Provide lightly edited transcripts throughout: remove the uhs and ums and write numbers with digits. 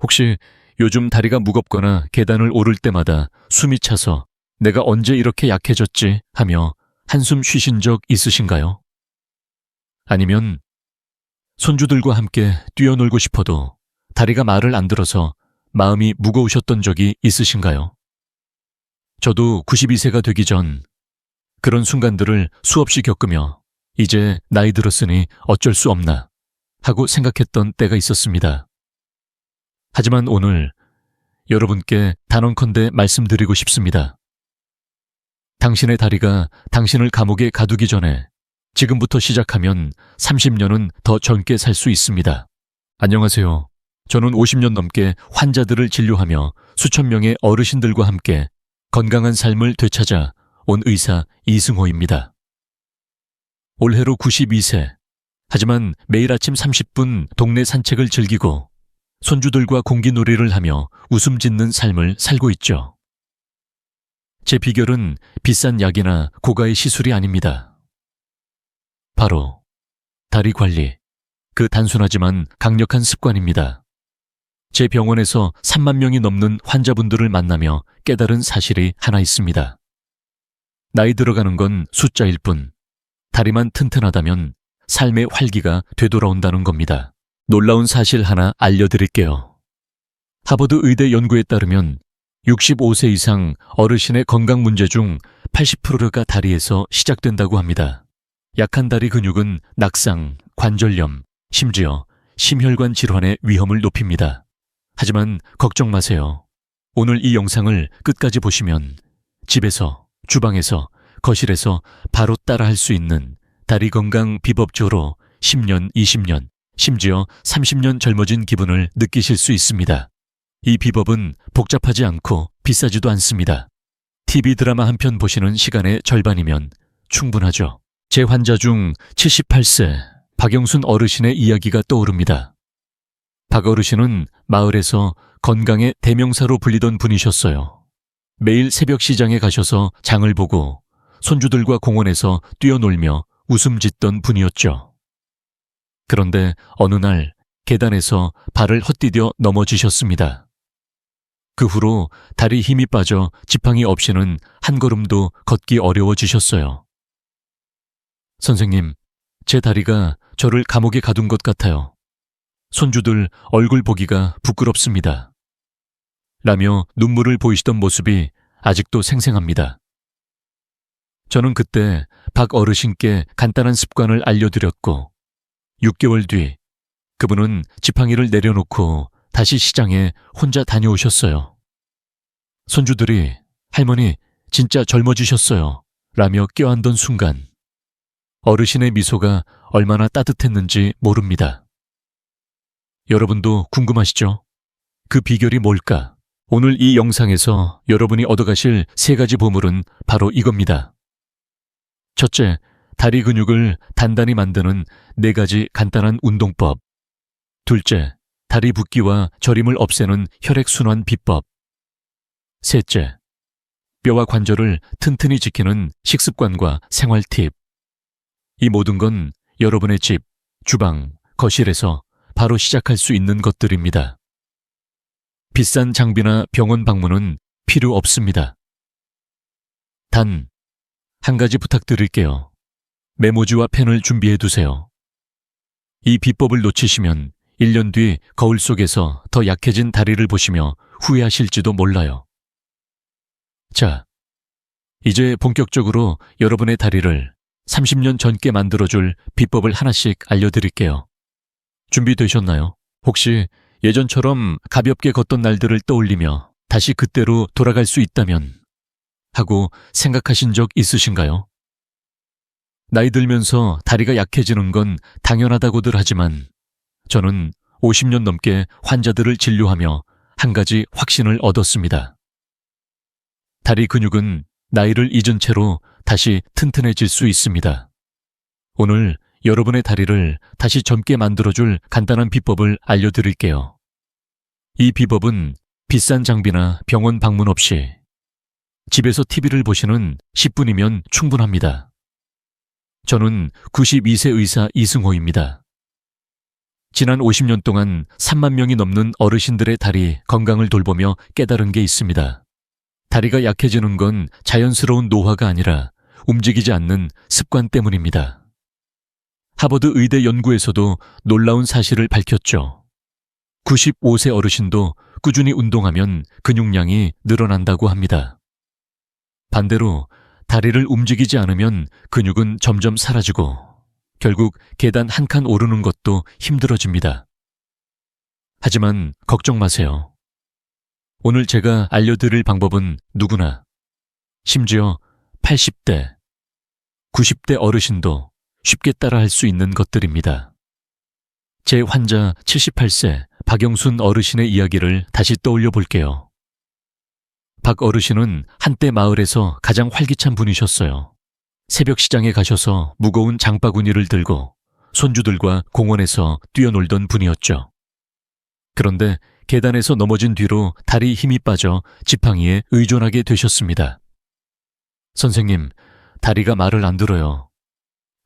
혹시 요즘 다리가 무겁거나 계단을 오를 때마다 숨이 차서 내가 언제 이렇게 약해졌지 하며 한숨 쉬신 적 있으신가요? 아니면 손주들과 함께 뛰어놀고 싶어도 다리가 말을 안 들어서 마음이 무거우셨던 적이 있으신가요? 저도 92세가 되기 전 그런 순간들을 수없이 겪으며 이제 나이 들었으니 어쩔 수 없나 하고 생각했던 때가 있었습니다. 하지만 오늘 여러분께 단언컨대 말씀드리고 싶습니다. 당신의 다리가 당신을 감옥에 가두기 전에 지금부터 시작하면 30년은 더 젊게 살 수 있습니다. 안녕하세요. 저는 50년 넘게 환자들을 진료하며 수천 명의 어르신들과 함께 건강한 삶을 되찾아 온 의사 이승호입니다. 올해로 92세. 하지만 매일 아침 30분 동네 산책을 즐기고 손주들과 공기놀이를 하며 웃음 짓는 삶을 살고 있죠. 제 비결은 비싼 약이나 고가의 시술이 아닙니다. 바로 다리 관리, 그 단순하지만 강력한 습관입니다. 제 병원에서 3만 명이 넘는 환자분들을 만나며 깨달은 사실이 하나 있습니다. 나이 들어가는 건 숫자일 뿐, 다리만 튼튼하다면 삶의 활기가 되돌아온다는 겁니다. 놀라운 사실 하나 알려드릴게요. 하버드 의대 연구에 따르면 65세 이상 어르신의 건강 문제 중 80%가 다리에서 시작된다고 합니다. 약한 다리 근육은 낙상, 관절염, 심지어 심혈관 질환의 위험을 높입니다. 하지만 걱정 마세요. 오늘 이 영상을 끝까지 보시면 집에서, 주방에서, 거실에서 바로 따라할 수 있는 다리 건강 비법조로 10년, 20년, 심지어 30년 젊어진 기분을 느끼실 수 있습니다. 이 비법은 복잡하지 않고 비싸지도 않습니다. TV 드라마 한 편 보시는 시간의 절반이면 충분하죠. 제 환자 중 78세 박영순 어르신의 이야기가 떠오릅니다. 박 어르신은 마을에서 건강의 대명사로 불리던 분이셨어요. 매일 새벽 시장에 가셔서 장을 보고 손주들과 공원에서 뛰어놀며 웃음 짓던 분이었죠. 그런데 어느 날 계단에서 발을 헛디뎌 넘어지셨습니다. 그 후로 다리 힘이 빠져 지팡이 없이는 한 걸음도 걷기 어려워지셨어요. 선생님, 제 다리가 저를 감옥에 가둔 것 같아요. 손주들 얼굴 보기가 부끄럽습니다. 라며 눈물을 보이시던 모습이 아직도 생생합니다. 저는 그때 박 어르신께 간단한 습관을 알려드렸고 6개월 뒤 그분은 지팡이를 내려놓고 다시 시장에 혼자 다녀오셨어요. 손주들이 할머니 진짜 젊어지셨어요 라며 껴안던 순간 어르신의 미소가 얼마나 따뜻했는지 모릅니다. 여러분도 궁금하시죠? 그 비결이 뭘까? 오늘 이 영상에서 여러분이 얻어가실 3가지 보물은 바로 이겁니다. 첫째, 다리 근육을 단단히 만드는 4가지 간단한 운동법. 둘째, 다리 붓기와 저림을 없애는 혈액순환 비법. 셋째, 뼈와 관절을 튼튼히 지키는 식습관과 생활 팁. 이 모든 건 여러분의 집, 주방, 거실에서 바로 시작할 수 있는 것들입니다. 비싼 장비나 병원 방문은 필요 없습니다. 단, 한 가지 부탁드릴게요. 메모지와 펜을 준비해 두세요. 이 비법을 놓치시면 1년 뒤 거울 속에서 더 약해진 다리를 보시며 후회하실지도 몰라요. 자, 이제 본격적으로 여러분의 다리를 30년 젊게 만들어줄 비법을 하나씩 알려드릴게요. 준비되셨나요? 혹시 예전처럼 가볍게 걷던 날들을 떠올리며 다시 그때로 돌아갈 수 있다면 하고 생각하신 적 있으신가요? 나이 들면서 다리가 약해지는 건 당연하다고들 하지만 저는 50년 넘게 환자들을 진료하며 한 가지 확신을 얻었습니다. 다리 근육은 나이를 잊은 채로 다시 튼튼해질 수 있습니다. 오늘 여러분의 다리를 다시 젊게 만들어줄 간단한 비법을 알려드릴게요. 이 비법은 비싼 장비나 병원 방문 없이 집에서 TV를 보시는 10분이면 충분합니다. 저는 92세 의사 이승호입니다. 지난 50년 동안 3만 명이 넘는 어르신들의 다리 건강을 돌보며 깨달은 게 있습니다. 다리가 약해지는 건 자연스러운 노화가 아니라 움직이지 않는 습관 때문입니다. 하버드 의대 연구에서도 놀라운 사실을 밝혔죠. 95세 어르신도 꾸준히 운동하면 근육량이 늘어난다고 합니다. 반대로 다리를 움직이지 않으면 근육은 점점 사라지고 결국 계단 한 칸 오르는 것도 힘들어집니다. 하지만 걱정 마세요. 오늘 제가 알려드릴 방법은 누구나, 심지어 80대, 90대 어르신도 쉽게 따라할 수 있는 것들입니다. 제 환자 78세 박영순 어르신의 이야기를 다시 떠올려 볼게요. 박 어르신은 한때 마을에서 가장 활기찬 분이셨어요. 새벽 시장에 가셔서 무거운 장바구니를 들고 손주들과 공원에서 뛰어놀던 분이었죠. 그런데 계단에서 넘어진 뒤로 다리 힘이 빠져 지팡이에 의존하게 되셨습니다. 선생님, 다리가 말을 안 들어요.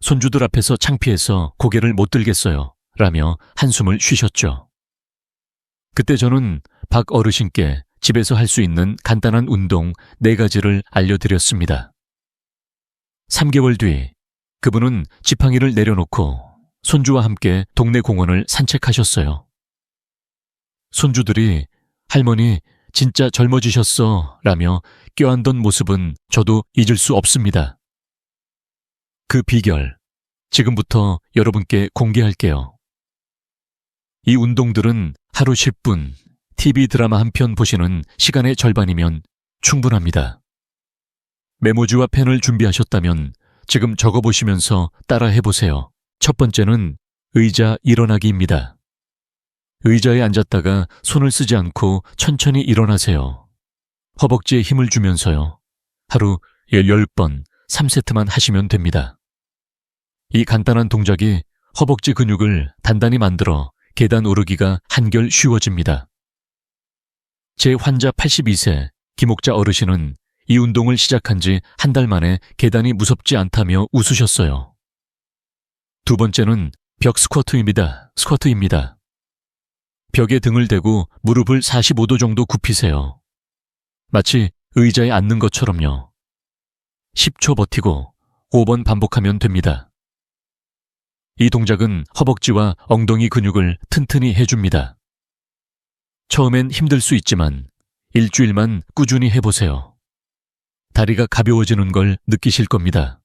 손주들 앞에서 창피해서 고개를 못 들겠어요. 라며 한숨을 쉬셨죠. 그때 저는 박 어르신께 집에서 할 수 있는 간단한 운동 4가지를 알려드렸습니다. 3개월 뒤 그분은 지팡이를 내려놓고 손주와 함께 동네 공원을 산책하셨어요. 손주들이 할머니 진짜 젊어지셨어 라며 껴안던 모습은 저도 잊을 수 없습니다. 그 비결, 지금부터 여러분께 공개할게요. 이 운동들은 하루 10분, TV 드라마 한 편 보시는 시간의 절반이면 충분합니다. 메모지와 펜을 준비하셨다면 지금 적어보시면서 따라해보세요. 첫 번째는 의자 일어나기입니다. 의자에 앉았다가 손을 쓰지 않고 천천히 일어나세요. 허벅지에 힘을 주면서요. 하루 10번 3세트만 하시면 됩니다. 이 간단한 동작이 허벅지 근육을 단단히 만들어 계단 오르기가 한결 쉬워집니다. 제 환자 82세 김옥자 어르신은 이 운동을 시작한 지 한 달 만에 계단이 무섭지 않다며 웃으셨어요. 두 번째는 벽 스쿼트입니다. 벽에 등을 대고 무릎을 45도 정도 굽히세요. 마치 의자에 앉는 것처럼요. 10초 버티고 5번 반복하면 됩니다. 이 동작은 허벅지와 엉덩이 근육을 튼튼히 해줍니다. 처음엔 힘들 수 있지만 일주일만 꾸준히 해보세요. 다리가 가벼워지는 걸 느끼실 겁니다.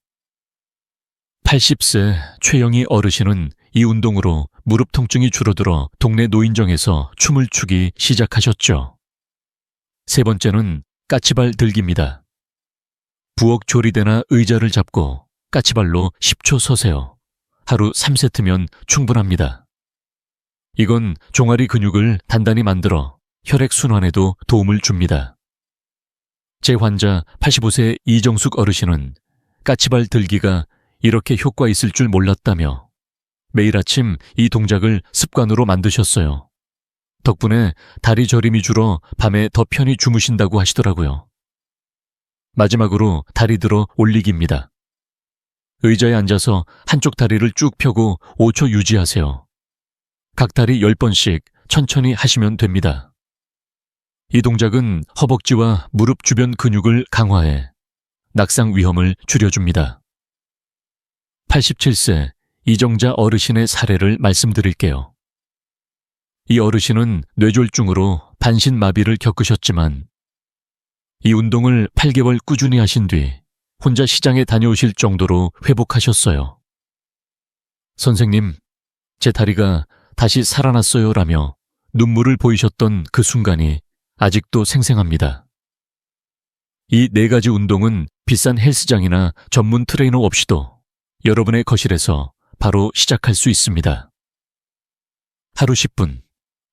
80세 최영희 어르신은 이 운동으로 무릎 통증이 줄어들어 동네 노인정에서 춤을 추기 시작하셨죠. 세 번째는 까치발 들기입니다. 부엌 조리대나 의자를 잡고 까치발로 10초 서세요. 하루 3세트면 충분합니다. 이건 종아리 근육을 단단히 만들어 혈액순환에도 도움을 줍니다. 제 환자 85세 이정숙 어르신은 까치발 들기가 이렇게 효과 있을 줄 몰랐다며 매일 아침 이 동작을 습관으로 만드셨어요. 덕분에 다리 저림이 줄어 밤에 더 편히 주무신다고 하시더라고요. 마지막으로 다리 들어 올리기입니다. 의자에 앉아서 한쪽 다리를 쭉 펴고 5초 유지하세요. 각 다리 10번씩 천천히 하시면 됩니다. 이 동작은 허벅지와 무릎 주변 근육을 강화해 낙상 위험을 줄여줍니다. 87세 이정자 어르신의 사례를 말씀드릴게요. 이 어르신은 뇌졸중으로 반신마비를 겪으셨지만 이 운동을 8개월 꾸준히 하신 뒤 혼자 시장에 다녀오실 정도로 회복하셨어요. 선생님, 제 다리가 다시 살아났어요 라며 눈물을 보이셨던 그 순간이 아직도 생생합니다. 이 4가지 운동은 비싼 헬스장이나 전문 트레이너 없이도 여러분의 거실에서 바로 시작할 수 있습니다. 하루 10분,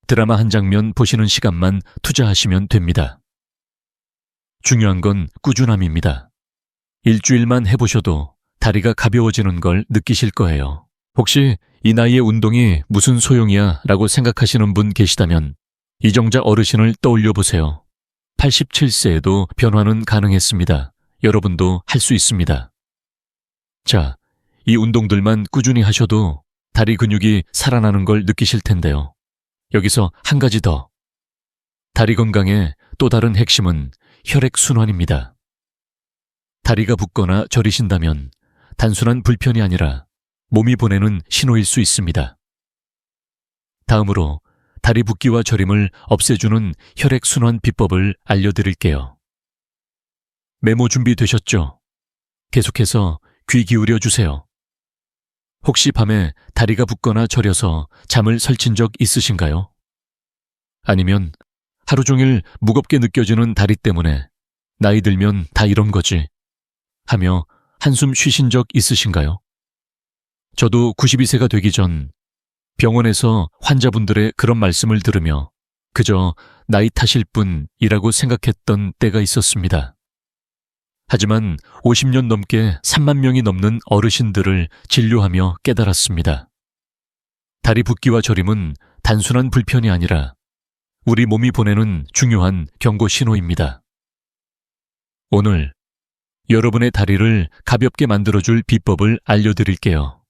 드라마 한 장면 보시는 시간만 투자하시면 됩니다. 중요한 건 꾸준함입니다. 일주일만 해보셔도 다리가 가벼워지는 걸 느끼실 거예요. 혹시 이 나이의 운동이 무슨 소용이야 라고 생각하시는 분 계시다면 이정자 어르신을 떠올려 보세요. 87세에도 변화는 가능했습니다. 여러분도 할 수 있습니다. 자, 이 운동들만 꾸준히 하셔도 다리 근육이 살아나는 걸 느끼실 텐데요. 여기서 한 가지 더. 다리 건강의 또 다른 핵심은 혈액순환입니다. 다리가 붓거나 저리신다면 단순한 불편이 아니라 몸이 보내는 신호일 수 있습니다. 다음으로 다리 붓기와 저림을 없애주는 혈액순환 비법을 알려드릴게요. 메모 준비되셨죠? 계속해서 귀 기울여 주세요. 혹시 밤에 다리가 붓거나 저려서 잠을 설친 적 있으신가요? 아니면 하루 종일 무겁게 느껴지는 다리 때문에 나이 들면 다 이런 거지 하며 한숨 쉬신 적 있으신가요? 저도 92세가 되기 전 병원에서 환자분들의 그런 말씀을 들으며 그저 나이 탓일 뿐이라고 생각했던 때가 있었습니다. 하지만 50년 넘게 3만 명이 넘는 어르신들을 진료하며 깨달았습니다. 다리 붓기와 저림은 단순한 불편이 아니라 우리 몸이 보내는 중요한 경고 신호입니다. 오늘 여러분의 다리를 가볍게 만들어줄 비법을 알려드릴게요.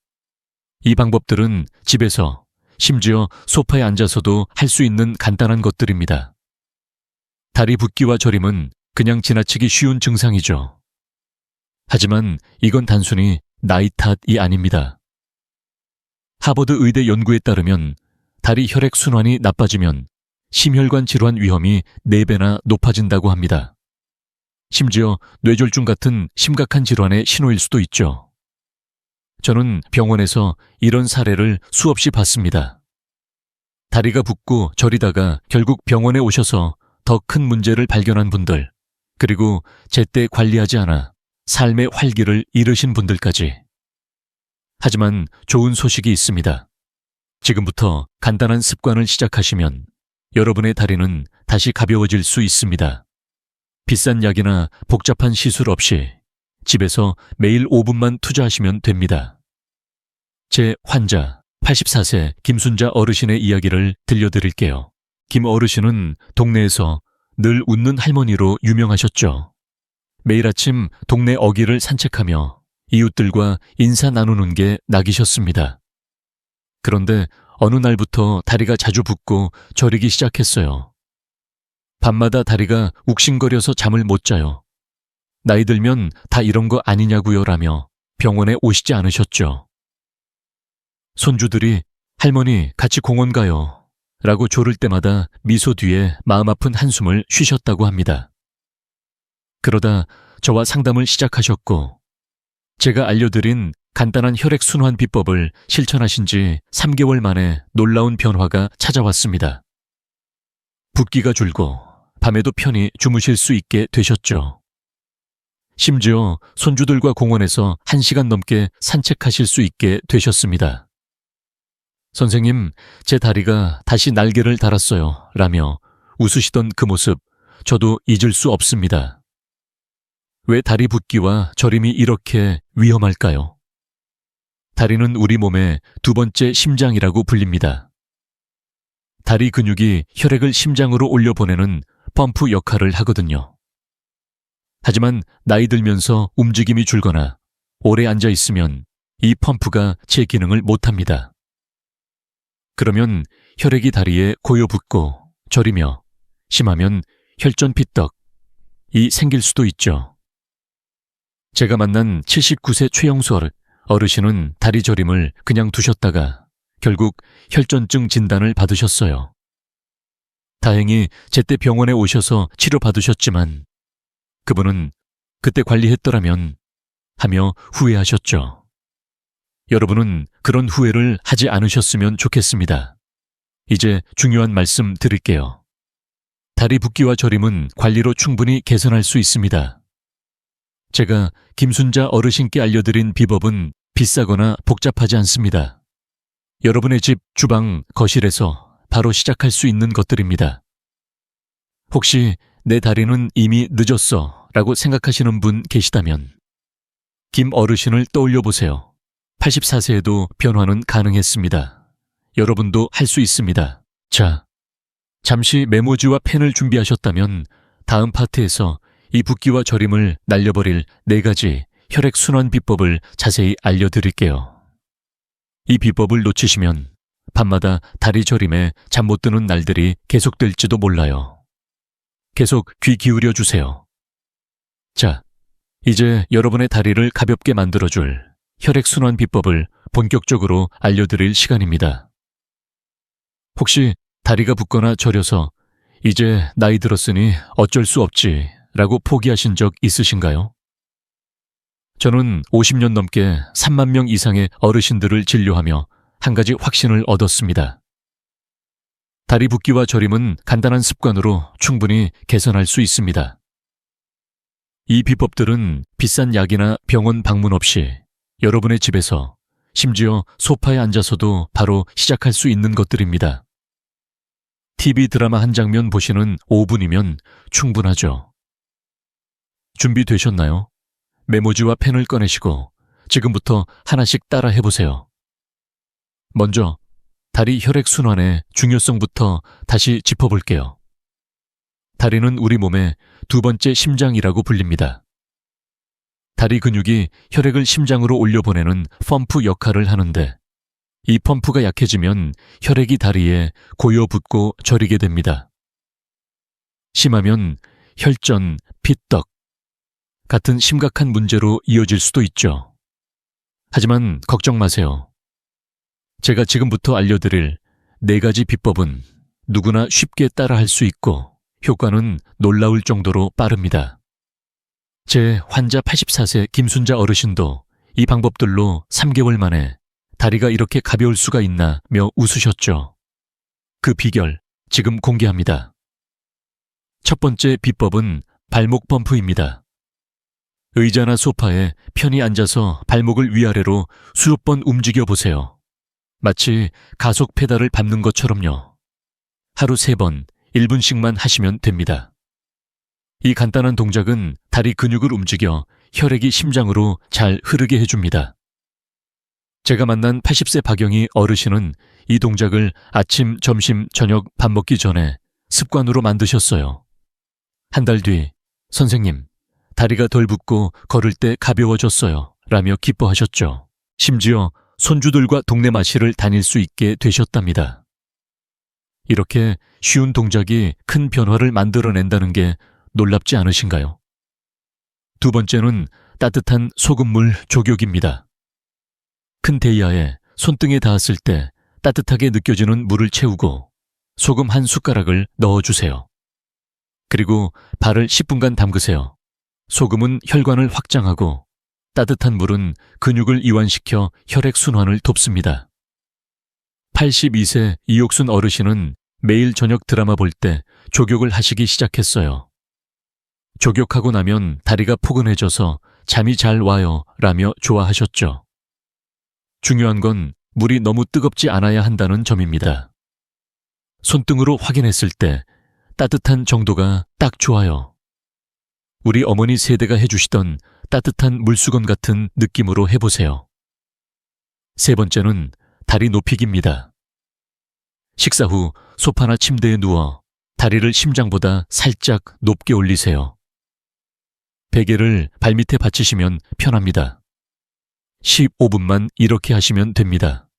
이 방법들은 집에서 심지어 소파에 앉아서도 할 수 있는 간단한 것들입니다. 다리 붓기와 저림은 그냥 지나치기 쉬운 증상이죠. 하지만 이건 단순히 나이 탓이 아닙니다. 하버드 의대 연구에 따르면 다리 혈액순환이 나빠지면 심혈관 질환 위험이 4배나 높아진다고 합니다. 심지어 뇌졸중 같은 심각한 질환의 신호일 수도 있죠. 저는 병원에서 이런 사례를 수없이 봤습니다. 다리가 붓고 저리다가 결국 병원에 오셔서 더 큰 문제를 발견한 분들, 그리고 제때 관리하지 않아 삶의 활기를 잃으신 분들까지. 하지만 좋은 소식이 있습니다. 지금부터 간단한 습관을 시작하시면 여러분의 다리는 다시 가벼워질 수 있습니다. 비싼 약이나 복잡한 시술 없이 집에서 매일 5분만 투자하시면 됩니다. 제 환자 84세 김순자 어르신의 이야기를 들려드릴게요. 김 어르신은 동네에서 늘 웃는 할머니로 유명하셨죠. 매일 아침 동네 어귀를 산책하며 이웃들과 인사 나누는 게 낙이셨습니다. 그런데 어느 날부터 다리가 자주 붓고 저리기 시작했어요. 밤마다 다리가 욱신거려서 잠을 못 자요. 나이 들면 다 이런 거 아니냐고요 라며 병원에 오시지 않으셨죠. 손주들이 할머니 같이 공원 가요 라고 조를 때마다 미소 뒤에 마음 아픈 한숨을 쉬셨다고 합니다. 그러다 저와 상담을 시작하셨고 제가 알려드린 간단한 혈액순환 비법을 실천하신 지 3개월 만에 놀라운 변화가 찾아왔습니다. 붓기가 줄고 밤에도 편히 주무실 수 있게 되셨죠. 심지어 손주들과 공원에서 1시간 넘게 산책하실 수 있게 되셨습니다. 선생님, 제 다리가 다시 날개를 달았어요 라며 웃으시던 그 모습 저도 잊을 수 없습니다. 왜 다리 붓기와 저림이 이렇게 위험할까요? 다리는 우리 몸의 두 번째 심장이라고 불립니다. 다리 근육이 혈액을 심장으로 올려보내는 펌프 역할을 하거든요. 하지만 나이 들면서 움직임이 줄거나 오래 앉아 있으면 이 펌프가 제 기능을 못합니다. 그러면 혈액이 다리에 고여 붙고 저리며 심하면 혈전 피떡이 생길 수도 있죠. 제가 만난 79세 최영수 어르신은 다리 저림을 그냥 두셨다가 결국 혈전증 진단을 받으셨어요. 다행히 제때 병원에 오셔서 치료받으셨지만 그분은 그때 관리했더라면 하며 후회하셨죠. 여러분은 그런 후회를 하지 않으셨으면 좋겠습니다. 이제 중요한 말씀 드릴게요. 다리 붓기와 저림은 관리로 충분히 개선할 수 있습니다. 제가 김순자 어르신께 알려드린 비법은 비싸거나 복잡하지 않습니다. 여러분의 집, 주방, 거실에서 바로 시작할 수 있는 것들입니다. 혹시 내 다리는 이미 늦었어 라고 생각하시는 분 계시다면 김 어르신을 떠올려 보세요. 84세에도 변화는 가능했습니다. 여러분도 할 수 있습니다. 자, 잠시 메모지와 펜을 준비하셨다면 다음 파트에서 이 붓기와 저림을 날려버릴 4가지 혈액순환 비법을 자세히 알려드릴게요. 이 비법을 놓치시면 밤마다 다리 저림에 잠 못 드는 날들이 계속될지도 몰라요. 계속 귀 기울여 주세요. 자, 이제 여러분의 다리를 가볍게 만들어줄 혈액순환 비법을 본격적으로 알려드릴 시간입니다. 혹시 다리가 붓거나 저려서 이제 나이 들었으니 어쩔 수 없지 라고 포기하신 적 있으신가요? 저는 50년 넘게 3만 명 이상의 어르신들을 진료하며 한 가지 확신을 얻었습니다. 다리 붓기와 저림은 간단한 습관으로 충분히 개선할 수 있습니다. 이 비법들은 비싼 약이나 병원 방문 없이 여러분의 집에서, 심지어 소파에 앉아서도 바로 시작할 수 있는 것들입니다. TV 드라마 한 장면 보시는 5분이면 충분하죠. 준비되셨나요? 메모지와 펜을 꺼내시고 지금부터 하나씩 따라 해보세요. 먼저 다리 혈액순환의 중요성부터 다시 짚어볼게요. 다리는 우리 몸의 두 번째 심장이라고 불립니다. 다리 근육이 혈액을 심장으로 올려보내는 펌프 역할을 하는데, 이 펌프가 약해지면 혈액이 다리에 고여붙고 저리게 됩니다. 심하면 혈전, 핏떡 같은 심각한 문제로 이어질 수도 있죠. 하지만 걱정 마세요. 제가 지금부터 알려드릴 4가지 비법은 누구나 쉽게 따라할 수 있고 효과는 놀라울 정도로 빠릅니다. 제 환자 84세 김순자 어르신도 이 방법들로 3개월 만에 다리가 이렇게 가벼울 수가 있나며 웃으셨죠. 그 비결 지금 공개합니다. 첫 번째 비법은 발목 펌프입니다. 의자나 소파에 편히 앉아서 발목을 위아래로 수십 번 움직여 보세요. 마치 가속 페달을 밟는 것처럼요. 하루 3번, 1분씩만 하시면 됩니다. 이 간단한 동작은 다리 근육을 움직여 혈액이 심장으로 잘 흐르게 해줍니다. 제가 만난 80세 박영희 어르신은 이 동작을 아침, 점심, 저녁 밥 먹기 전에 습관으로 만드셨어요. 한 달 뒤, 선생님, 다리가 덜 붓고 걸을 때 가벼워졌어요 라며 기뻐하셨죠. 심지어 손주들과 동네 마실을 다닐 수 있게 되셨답니다. 이렇게 쉬운 동작이 큰 변화를 만들어낸다는 게 놀랍지 않으신가요? 두 번째는 따뜻한 소금물 조격입니다. 큰 데이아에 손등에 닿았을 때 따뜻하게 느껴지는 물을 채우고 소금 한 숟가락을 넣어주세요. 그리고 발을 10분간 담그세요. 소금은 혈관을 확장하고 따뜻한 물은 근육을 이완시켜 혈액순환을 돕습니다. 82세 이옥순 어르신은 매일 저녁 드라마 볼 때 조격을 하시기 시작했어요. 조격하고 나면 다리가 포근해져서 잠이 잘 와요 라며 좋아하셨죠. 중요한 건 물이 너무 뜨겁지 않아야 한다는 점입니다. 손등으로 확인했을 때 따뜻한 정도가 딱 좋아요. 우리 어머니 세대가 해주시던 따뜻한 물수건 같은 느낌으로 해보세요. 세 번째는 다리 높이기입니다. 식사 후 소파나 침대에 누워 다리를 심장보다 살짝 높게 올리세요. 베개를 발밑에 받치시면 편합니다. 15분만 이렇게 하시면 됩니다.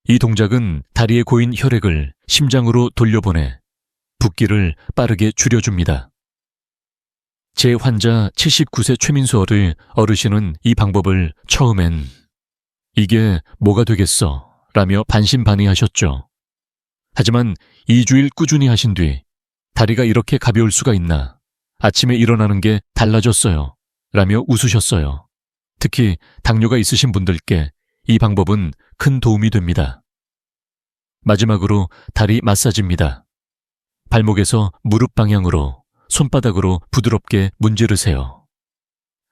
이 동작은 다리에 고인 혈액을 심장으로 돌려보내 붓기를 빠르게 줄여줍니다. 제 환자 79세 최민수 어르신은 이 방법을 처음엔 이게 뭐가 되겠어 라며 반신반의하셨죠. 하지만 2주일 꾸준히 하신 뒤 다리가 이렇게 가벼울 수가 있나, 아침에 일어나는 게 달라졌어요 라며 웃으셨어요. 특히 당뇨가 있으신 분들께 이 방법은 큰 도움이 됩니다. 마지막으로 다리 마사지입니다. 발목에서 무릎 방향으로 손바닥으로 부드럽게 문지르세요.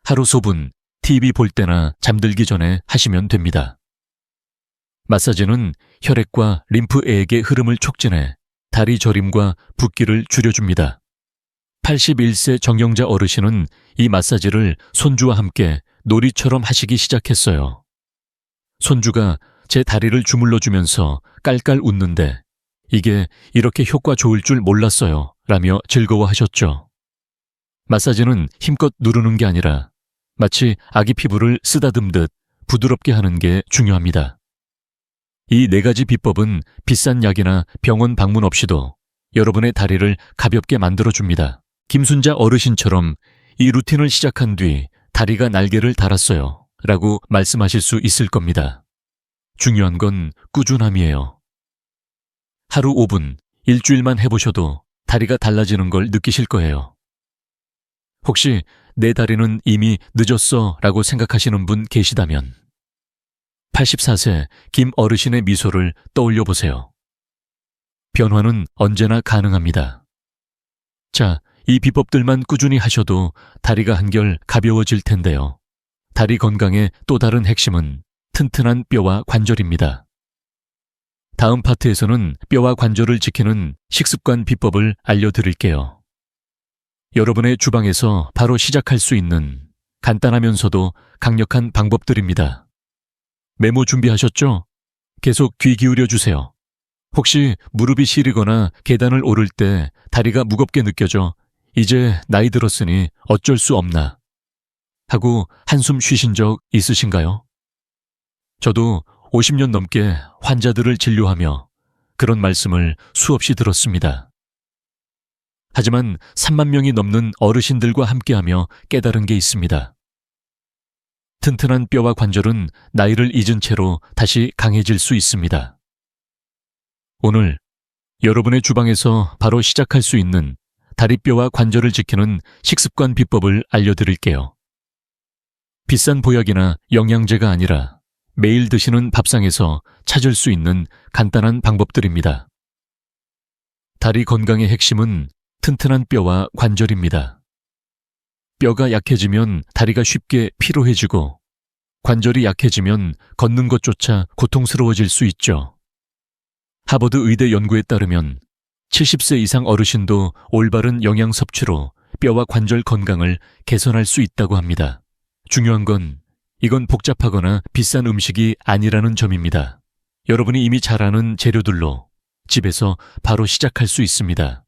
하루 소분, TV 볼 때나 잠들기 전에 하시면 됩니다. 마사지는 혈액과 림프액의 흐름을 촉진해 다리 저림과 붓기를 줄여줍니다. 81세 정영자 어르신은 이 마사지를 손주와 함께 놀이처럼 하시기 시작했어요. 손주가 제 다리를 주물러주면서 깔깔 웃는데 이게 이렇게 효과 좋을 줄 몰랐어요 라며 즐거워하셨죠. 마사지는 힘껏 누르는 게 아니라 마치 아기 피부를 쓰다듬듯 부드럽게 하는 게 중요합니다. 이 4가지 비법은 비싼 약이나 병원 방문 없이도 여러분의 다리를 가볍게 만들어줍니다. 김순자 어르신처럼 이 루틴을 시작한 뒤 다리가 날개를 달았어요 라고 말씀하실 수 있을 겁니다. 중요한 건 꾸준함이에요. 하루 5분, 일주일만 해보셔도 다리가 달라지는 걸 느끼실 거예요. 혹시 내 다리는 이미 늦었어 라고 생각하시는 분 계시다면 84세 김 어르신의 미소를 떠올려 보세요. 변화는 언제나 가능합니다. 자, 이 비법들만 꾸준히 하셔도 다리가 한결 가벼워질 텐데요. 다리 건강의 또 다른 핵심은 튼튼한 뼈와 관절입니다. 다음 파트에서는 뼈와 관절을 지키는 식습관 비법을 알려드릴게요. 여러분의 주방에서 바로 시작할 수 있는 간단하면서도 강력한 방법들입니다. 메모 준비하셨죠? 계속 귀 기울여 주세요. 혹시 무릎이 시리거나 계단을 오를 때 다리가 무겁게 느껴져 이제 나이 들었으니 어쩔 수 없나 하고 한숨 쉬신 적 있으신가요? 저도 50년 넘게 환자들을 진료하며 그런 말씀을 수없이 들었습니다. 하지만 3만 명이 넘는 어르신들과 함께하며 깨달은 게 있습니다. 튼튼한 뼈와 관절은 나이를 잊은 채로 다시 강해질 수 있습니다. 오늘 여러분의 주방에서 바로 시작할 수 있는 다리뼈와 관절을 지키는 식습관 비법을 알려드릴게요. 비싼 보약이나 영양제가 아니라 매일 드시는 밥상에서 찾을 수 있는 간단한 방법들입니다. 다리 건강의 핵심은 튼튼한 뼈와 관절입니다. 뼈가 약해지면 다리가 쉽게 피로해지고 관절이 약해지면 걷는 것조차 고통스러워질 수 있죠. 하버드 의대 연구에 따르면 70세 이상 어르신도 올바른 영양 섭취로 뼈와 관절 건강을 개선할 수 있다고 합니다. 중요한 건 이건 복잡하거나 비싼 음식이 아니라는 점입니다. 여러분이 이미 잘 아는 재료들로 집에서 바로 시작할 수 있습니다.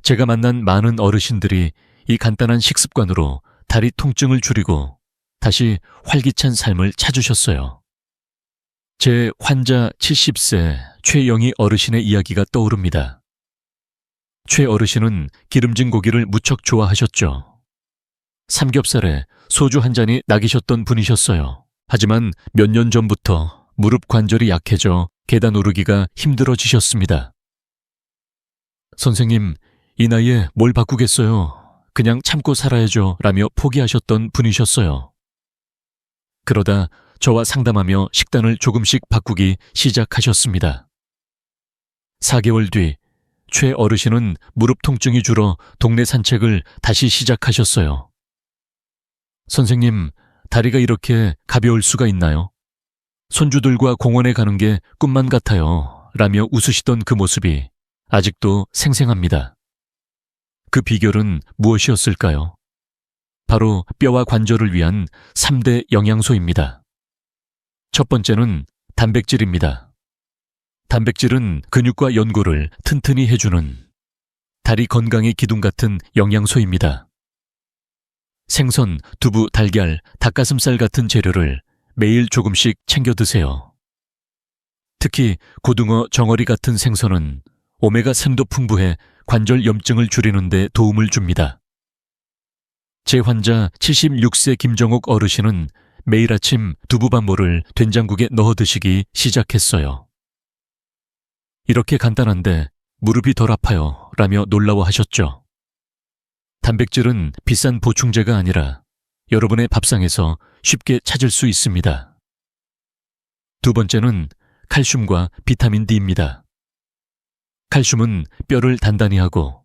제가 만난 많은 어르신들이 이 간단한 식습관으로 다리 통증을 줄이고 다시 활기찬 삶을 찾으셨어요. 제 환자 70세 최영희 어르신의 이야기가 떠오릅니다. 최 어르신은 기름진 고기를 무척 좋아하셨죠. 삼겹살에 소주 한 잔이 낙이셨던 분이셨어요. 하지만 몇 년 전부터 무릎 관절이 약해져 계단 오르기가 힘들어지셨습니다. 선생님, 이 나이에 뭘 바꾸겠어요. 그냥 참고 살아야죠 라며 포기하셨던 분이셨어요. 그러다 저와 상담하며 식단을 조금씩 바꾸기 시작하셨습니다. 4개월 뒤 최 어르신은 무릎 통증이 줄어 동네 산책을 다시 시작하셨어요. 선생님, 다리가 이렇게 가벼울 수가 있나요? 손주들과 공원에 가는 게 꿈만 같아요 라며 웃으시던 그 모습이 아직도 생생합니다. 그 비결은 무엇이었을까요? 바로 뼈와 관절을 위한 3대 영양소입니다. 첫 번째는 단백질입니다. 단백질은 근육과 연골을 튼튼히 해주는 다리 건강의 기둥 같은 영양소입니다. 생선, 두부, 달걀, 닭가슴살 같은 재료를 매일 조금씩 챙겨 드세요. 특히 고등어, 정어리 같은 생선은 오메가3도 풍부해 관절 염증을 줄이는 데 도움을 줍니다. 제 환자 76세 김정옥 어르신은 매일 아침 두부반모를 된장국에 넣어 드시기 시작했어요. 이렇게 간단한데 무릎이 덜 아파요 라며 놀라워하셨죠. 단백질은 비싼 보충제가 아니라 여러분의 밥상에서 쉽게 찾을 수 있습니다. 두 번째는 칼슘과 비타민 D입니다. 칼슘은 뼈를 단단히 하고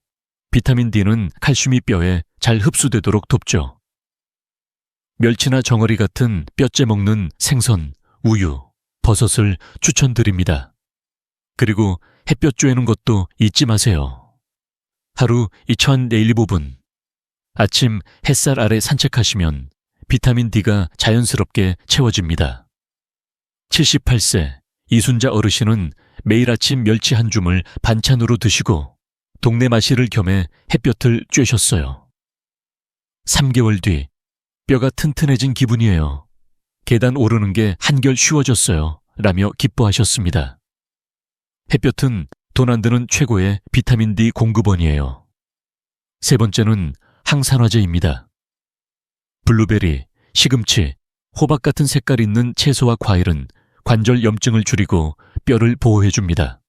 비타민 D는 칼슘이 뼈에 잘 흡수되도록 돕죠. 멸치나 정어리 같은 뼈째 먹는 생선, 우유, 버섯을 추천드립니다. 그리고 햇볕 쬐는 것도 잊지 마세요. 하루 2000내일5분 아침 햇살 아래 산책하시면 비타민 D가 자연스럽게 채워집니다. 78세 이순자 어르신은 매일 아침 멸치 한 줌을 반찬으로 드시고 동네 마실을 겸해 햇볕을 쬐셨어요. 3개월 뒤 뼈가 튼튼해진 기분이에요. 계단 오르는 게 한결 쉬워졌어요 라며 기뻐하셨습니다. 햇볕은 돈 안 드는 최고의 비타민 D 공급원이에요. 세 번째는 항산화제입니다. 블루베리, 시금치, 호박 같은 색깔 있는 채소와 과일은 관절 염증을 줄이고 뼈를 보호해줍니다.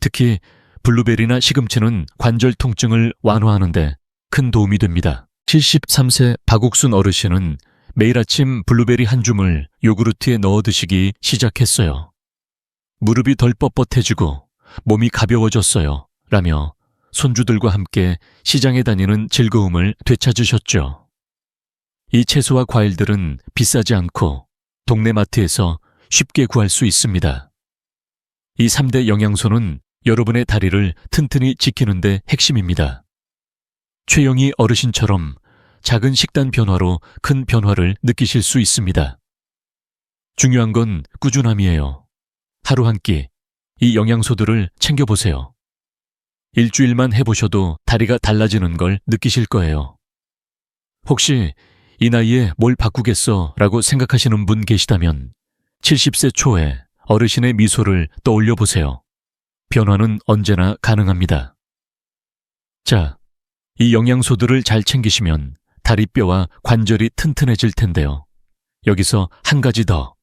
특히 블루베리나 시금치는 관절 통증을 완화하는데 큰 도움이 됩니다. 73세 박옥순 어르신은 매일 아침 블루베리 한 줌을 요구르트에 넣어 드시기 시작했어요. 무릎이 덜 뻣뻣해지고 몸이 가벼워졌어요. 라며 손주들과 함께 시장에 다니는 즐거움을 되찾으셨죠. 이 채소와 과일들은 비싸지 않고 동네 마트에서 쉽게 구할 수 있습니다. 이 3대 영양소는 여러분의 다리를 튼튼히 지키는 데 핵심입니다. 최영희 어르신처럼 작은 식단 변화로 큰 변화를 느끼실 수 있습니다. 중요한 건 꾸준함이에요. 하루 한 끼, 이 영양소들을 챙겨보세요. 일주일만 해보셔도 다리가 달라지는 걸 느끼실 거예요. 혹시 이 나이에 뭘 바꾸겠어 라고 생각하시는 분 계시다면 70세 초에 어르신의 미소를 떠올려 보세요. 변화는 언제나 가능합니다. 자, 이 영양소들을 잘 챙기시면 다리뼈와 관절이 튼튼해질 텐데요. 여기서 한 가지 더.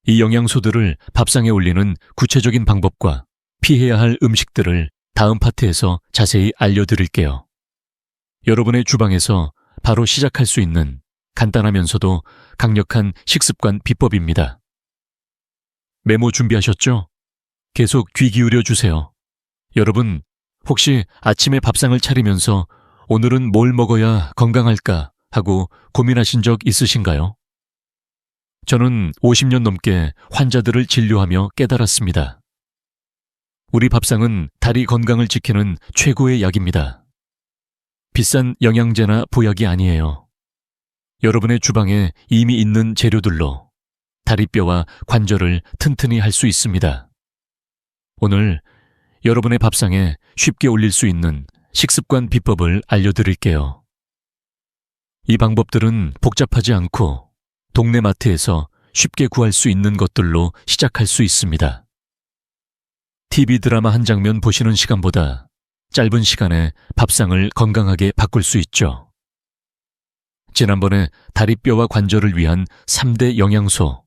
이 영양소들을 밥상에 올리는 구체적인 방법과 피해야 할 음식들을 다음 파트에서 자세히 알려드릴게요. 여러분의 주방에서 바로 시작할 수 있는 간단하면서도 강력한 식습관 비법입니다. 메모 준비하셨죠? 계속 귀 기울여 주세요. 여러분, 혹시 아침에 밥상을 차리면서 오늘은 뭘 먹어야 건강할까 하고 고민하신 적 있으신가요? 저는 50년 넘게 환자들을 진료하며 깨달았습니다. 우리 밥상은 다리 건강을 지키는 최고의 약입니다. 비싼 영양제나 보약이 아니에요. 여러분의 주방에 이미 있는 재료들로 다리뼈와 관절을 튼튼히 할 수 있습니다. 오늘 여러분의 밥상에 쉽게 올릴 수 있는 식습관 비법을 알려드릴게요. 이 방법들은 복잡하지 않고 동네 마트에서 쉽게 구할 수 있는 것들로 시작할 수 있습니다. TV 드라마 한 장면 보시는 시간보다 짧은 시간에 밥상을 건강하게 바꿀 수 있죠. 지난번에 다리뼈와 관절을 위한 3대 영양소,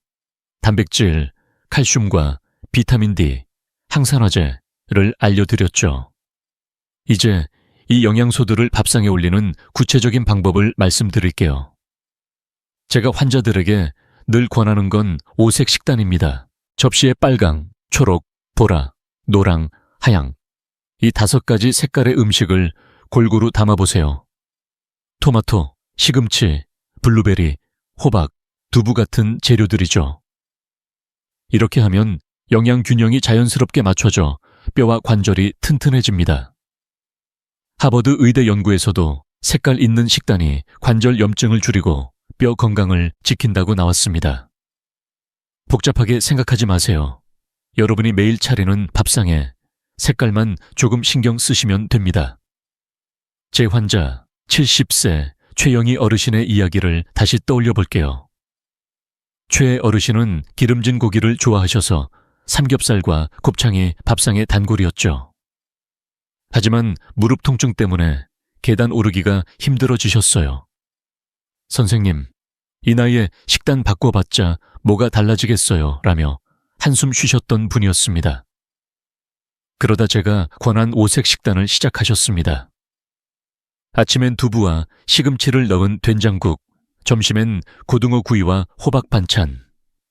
단백질, 칼슘과 비타민 D, 항산화제를 알려드렸죠. 이제 이 영양소들을 밥상에 올리는 구체적인 방법을 말씀드릴게요. 제가 환자들에게 늘 권하는 건 5색 식단입니다. 접시에 빨강, 초록, 보라, 노랑, 하양, 이 5가지 색깔의 음식을 골고루 담아보세요. 토마토, 시금치, 블루베리, 호박, 두부 같은 재료들이죠. 이렇게 하면 영양 균형이 자연스럽게 맞춰져 뼈와 관절이 튼튼해집니다. 하버드 의대 연구에서도 색깔 있는 식단이 관절 염증을 줄이고 뼈 건강을 지킨다고 나왔습니다. 복잡하게 생각하지 마세요. 여러분이 매일 차리는 밥상에 색깔만 조금 신경 쓰시면 됩니다. 제 환자 70세 최영희 어르신의 이야기를 다시 떠올려 볼게요. 최 어르신은 기름진 고기를 좋아하셔서 삼겹살과 곱창이 밥상의 단골이었죠. 하지만 무릎 통증 때문에 계단 오르기가 힘들어지셨어요. 선생님, 이 나이에 식단 바꿔봤자 뭐가 달라지겠어요? 라며 한숨 쉬셨던 분이었습니다. 그러다 제가 권한 5색 식단을 시작하셨습니다. 아침엔 두부와 시금치를 넣은 된장국, 점심엔 고등어 구이와 호박 반찬,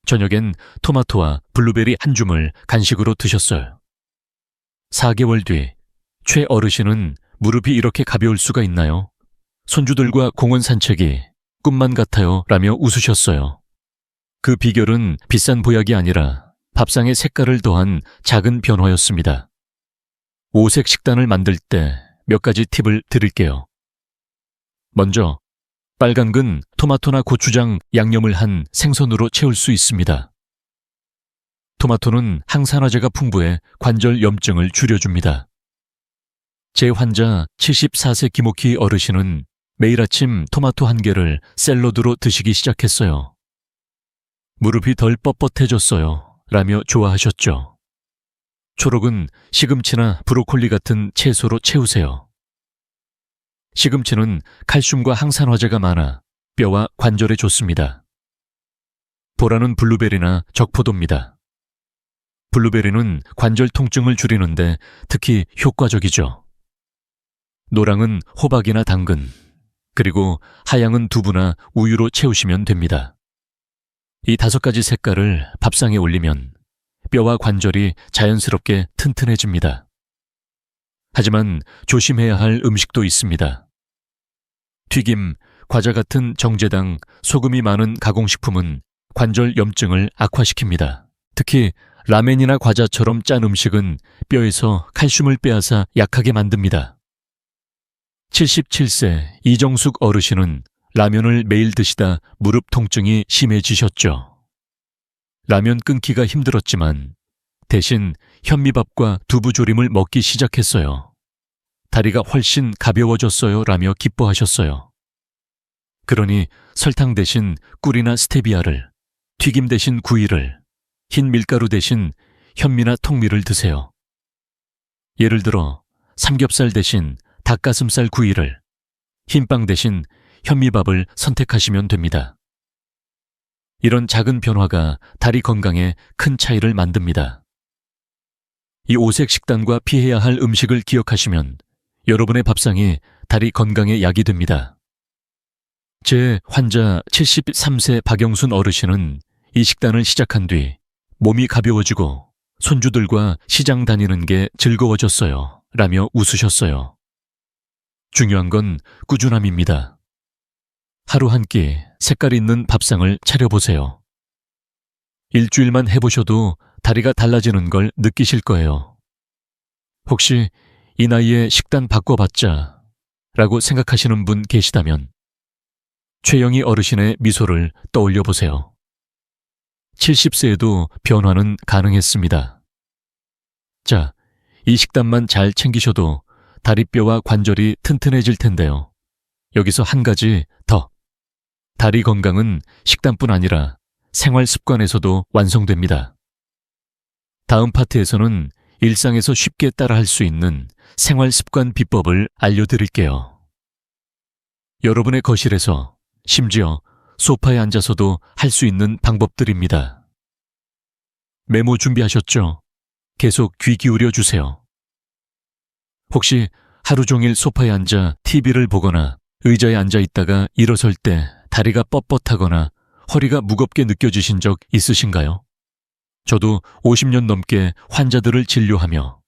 저녁엔 토마토와 블루베리 한 줌을 간식으로 드셨어요. 4개월 뒤, 최 어르신은 무릎이 이렇게 가벼울 수가 있나요? 손주들과 공원 산책이 꿈만 같아요 라며 웃으셨어요. 그 비결은 비싼 보약이 아니라 밥상의 색깔을 더한 작은 변화였습니다. 5색 식단을 만들 때 몇 가지 팁을 드릴게요. 먼저, 빨간근 토마토나 고추장 양념을 한 생선으로 채울 수 있습니다. 토마토는 항산화제가 풍부해 관절 염증을 줄여줍니다. 제 환자 74세 김옥희 어르신은 매일 아침 토마토 1개를 샐러드로 드시기 시작했어요. 무릎이 덜 뻣뻣해졌어요 라며 좋아하셨죠. 초록은 시금치나 브로콜리 같은 채소로 채우세요. 시금치는 칼슘과 항산화제가 많아 뼈와 관절에 좋습니다. 보라는 블루베리나 적포도입니다. 블루베리는 관절 통증을 줄이는데 특히 효과적이죠. 노랑은 호박이나 당근, 그리고 하양은 두부나 우유로 채우시면 됩니다. 이 5가지 색깔을 밥상에 올리면 뼈와 관절이 자연스럽게 튼튼해집니다. 하지만 조심해야 할 음식도 있습니다. 튀김, 과자 같은 정제당, 소금이 많은 가공식품은 관절 염증을 악화시킵니다. 특히 라멘이나 과자처럼 짠 음식은 뼈에서 칼슘을 빼앗아 약하게 만듭니다. 77세 이정숙 어르신은 라면을 매일 드시다 무릎 통증이 심해지셨죠. 라면 끊기가 힘들었지만 대신 현미밥과 두부조림을 먹기 시작했어요. 다리가 훨씬 가벼워졌어요 라며 기뻐하셨어요. 그러니 설탕 대신 꿀이나 스테비아를, 튀김 대신 구이를, 흰 밀가루 대신 현미나 통밀을 드세요. 예를 들어 삼겹살 대신 닭가슴살 구이를, 흰빵 대신 현미밥을 선택하시면 됩니다. 이런 작은 변화가 다리 건강에 큰 차이를 만듭니다. 이 5색 식단과 피해야 할 음식을 기억하시면 여러분의 밥상이 다리 건강에 약이 됩니다. 제 환자 73세 박영순 어르신은 이 식단을 시작한 뒤 몸이 가벼워지고 손주들과 시장 다니는 게 즐거워졌어요 라며 웃으셨어요. 중요한 건 꾸준함입니다. 하루 한 끼 색깔 있는 밥상을 차려보세요. 일주일만 해보셔도 다리가 달라지는 걸 느끼실 거예요. 혹시 이 나이에 식단 바꿔봤자 라고 생각하시는 분 계시다면 최영희 어르신의 미소를 떠올려 보세요. 70세에도 변화는 가능했습니다. 자, 이 식단만 잘 챙기셔도 다리뼈와 관절이 튼튼해질 텐데요. 여기서 한 가지 더. 다리 건강은 식단뿐 아니라 생활 습관에서도 완성됩니다. 다음 파트에서는 일상에서 쉽게 따라할 수 있는 생활 습관 비법을 알려드릴게요. 여러분의 거실에서, 심지어 소파에 앉아서도 할 수 있는 방법들입니다. 메모 준비하셨죠? 계속 귀 기울여 주세요. 혹시 하루 종일 소파에 앉아 TV를 보거나 의자에 앉아 있다가 일어설 때 다리가 뻣뻣하거나 허리가 무겁게 느껴지신 적 있으신가요? 저도 50년 넘게 환자들을 진료하며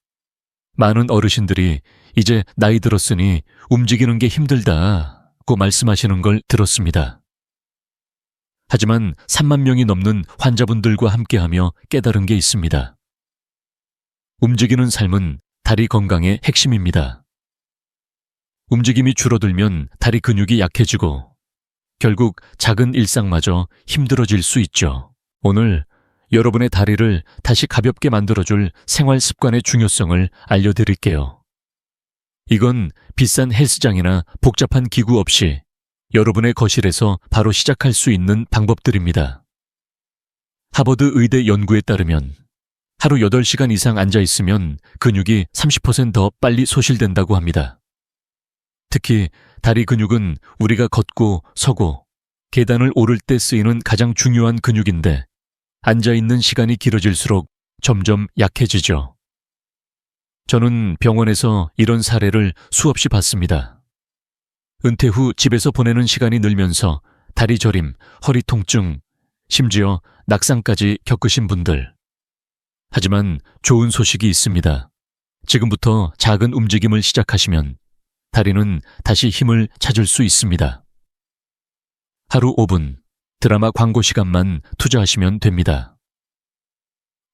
많은 어르신들이 이제 나이 들었으니 움직이는 게 힘들다고 말씀하시는 걸 들었습니다. 하지만 3만 명이 넘는 환자분들과 함께하며 깨달은 게 있습니다. 움직이는 삶은 다리 건강의 핵심입니다. 움직임이 줄어들면 다리 근육이 약해지고 결국 작은 일상마저 힘들어질 수 있죠. 오늘 여러분의 다리를 다시 가볍게 만들어줄 생활 습관의 중요성을 알려드릴게요. 이건 비싼 헬스장이나 복잡한 기구 없이 여러분의 거실에서 바로 시작할 수 있는 방법들입니다. 하버드 의대 연구에 따르면 하루 8시간 이상 앉아있으면 근육이 30% 더 빨리 소실된다고 합니다. 특히 다리 근육은 우리가 걷고 서고 계단을 오를 때 쓰이는 가장 중요한 근육인데 앉아있는 시간이 길어질수록 점점 약해지죠. 저는 병원에서 이런 사례를 수없이 봤습니다. 은퇴 후 집에서 보내는 시간이 늘면서 다리 저림, 허리 통증, 심지어 낙상까지 겪으신 분들. 하지만 좋은 소식이 있습니다. 지금부터 작은 움직임을 시작하시면 다리는 다시 힘을 찾을 수 있습니다. 하루 5분 드라마 광고 시간만 투자하시면 됩니다.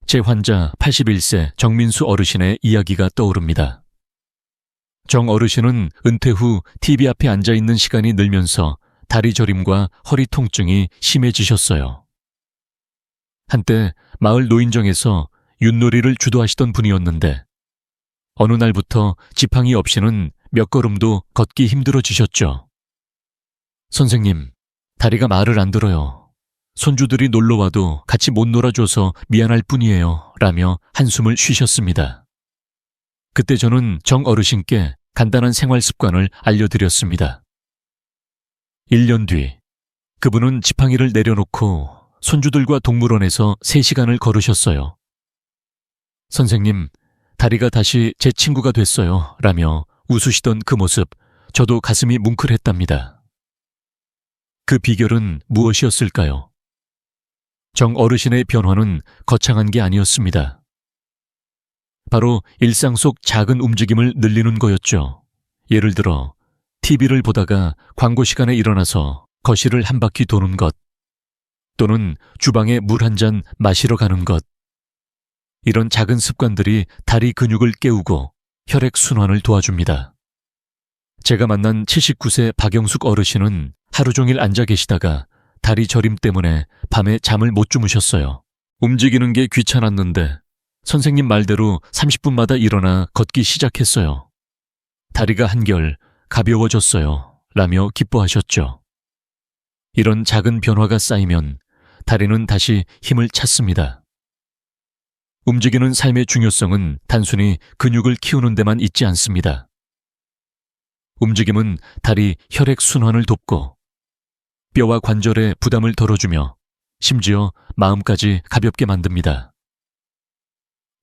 제 환자 81세 정민수 어르신의 이야기가 떠오릅니다. 정 어르신은 은퇴 후 TV 앞에 앉아있는 시간이 늘면서 다리 저림과 허리 통증이 심해지셨어요. 한때 마을 노인정에서 윷놀이를 주도하시던 분이었는데 어느 날부터 지팡이 없이는 몇 걸음도 걷기 힘들어지셨죠. 선생님, 다리가 말을 안 들어요. 손주들이 놀러와도 같이 못 놀아줘서 미안할 뿐이에요. 라며 한숨을 쉬셨습니다. 그때 저는 정 어르신께 간단한 생활 습관을 알려드렸습니다. 1년 뒤, 그분은 지팡이를 내려놓고 손주들과 동물원에서 3시간을 걸으셨어요. 선생님, 다리가 다시 제 친구가 됐어요. 라며 웃으시던 그 모습, 저도 가슴이 뭉클했답니다. 그 비결은 무엇이었을까요? 정 어르신의 변화는 거창한 게 아니었습니다. 바로 일상 속 작은 움직임을 늘리는 거였죠. 예를 들어 TV를 보다가 광고 시간에 일어나서 거실을 한 바퀴 도는 것, 또는 주방에 물 한 잔 마시러 가는 것. 이런 작은 습관들이 다리 근육을 깨우고 혈액순환을 도와줍니다. 제가 만난 79세 박영숙 어르신은 하루 종일 앉아 계시다가 다리 저림 때문에 밤에 잠을 못 주무셨어요. 움직이는 게 귀찮았는데 선생님 말대로 30분마다 일어나 걷기 시작했어요. 다리가 한결 가벼워졌어요. 라며 기뻐하셨죠. 이런 작은 변화가 쌓이면 다리는 다시 힘을 찾습니다. 움직이는 삶의 중요성은 단순히 근육을 키우는 데만 있지 않습니다. 움직임은 다리 혈액순환을 돕고 뼈와 관절에 부담을 덜어주며 심지어 마음까지 가볍게 만듭니다.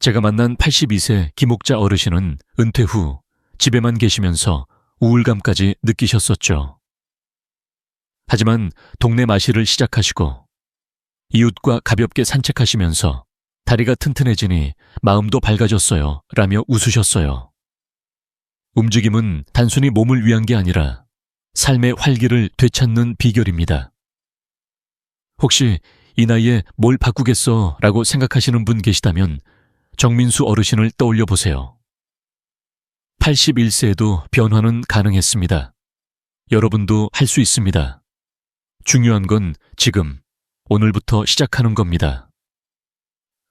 제가 만난 82세 김옥자 어르신은 은퇴 후 집에만 계시면서 우울감까지 느끼셨었죠. 하지만 동네 마실을 시작하시고 이웃과 가볍게 산책하시면서 다리가 튼튼해지니 마음도 밝아졌어요. 라며 웃으셨어요. 움직임은 단순히 몸을 위한 게 아니라 삶의 활기를 되찾는 비결입니다. 혹시 이 나이에 뭘 바꾸겠어 라고 생각하시는 분 계시다면 정민수 어르신을 떠올려 보세요. 81세에도 변화는 가능했습니다. 여러분도 할 수 있습니다. 중요한 건 지금, 오늘부터 시작하는 겁니다.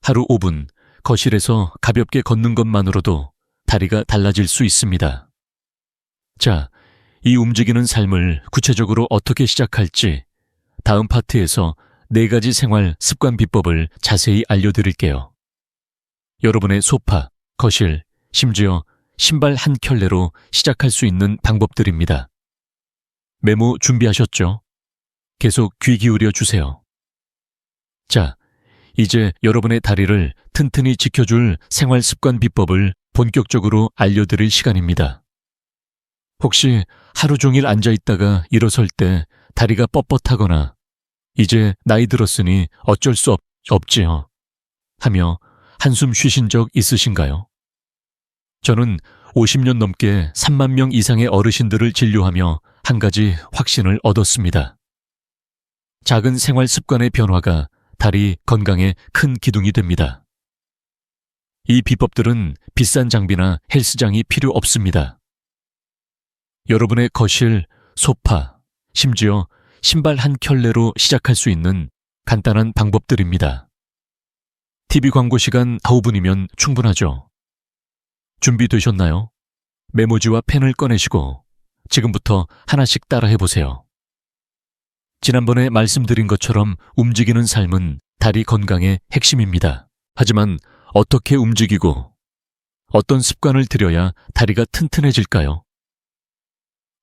하루 5분 거실에서 가볍게 걷는 것만으로도 다리가 달라질 수 있습니다. 자, 이 움직이는 삶을 구체적으로 어떻게 시작할지 다음 파트에서 4가지 생활 습관 비법을 자세히 알려드릴게요. 여러분의 소파, 거실, 심지어 신발 한 켤레로 시작할 수 있는 방법들입니다. 메모 준비하셨죠? 계속 귀 기울여 주세요. 자, 이제 여러분의 다리를 튼튼히 지켜줄 생활 습관 비법을 본격적으로 알려드릴 시간입니다. 혹시 하루 종일 앉아있다가 일어설 때 다리가 뻣뻣하거나 이제 나이 들었으니 어쩔 수 없지요 하며 한숨 쉬신 적 있으신가요? 저는 50년 넘게 3만 명 이상의 어르신들을 진료하며 한 가지 확신을 얻었습니다. 작은 생활 습관의 변화가 다리 건강에 큰 기둥이 됩니다. 이 비법들은 비싼 장비나 헬스장이 필요 없습니다. 여러분의 거실, 소파, 심지어 신발 한 켤레로 시작할 수 있는 간단한 방법들입니다. TV 광고 시간 5분이면 충분하죠. 준비되셨나요? 메모지와 펜을 꺼내시고 지금부터 하나씩 따라해보세요. 지난번에 말씀드린 것처럼 움직이는 삶은 다리 건강의 핵심입니다. 하지만 어떻게 움직이고 어떤 습관을 들여야 다리가 튼튼해질까요?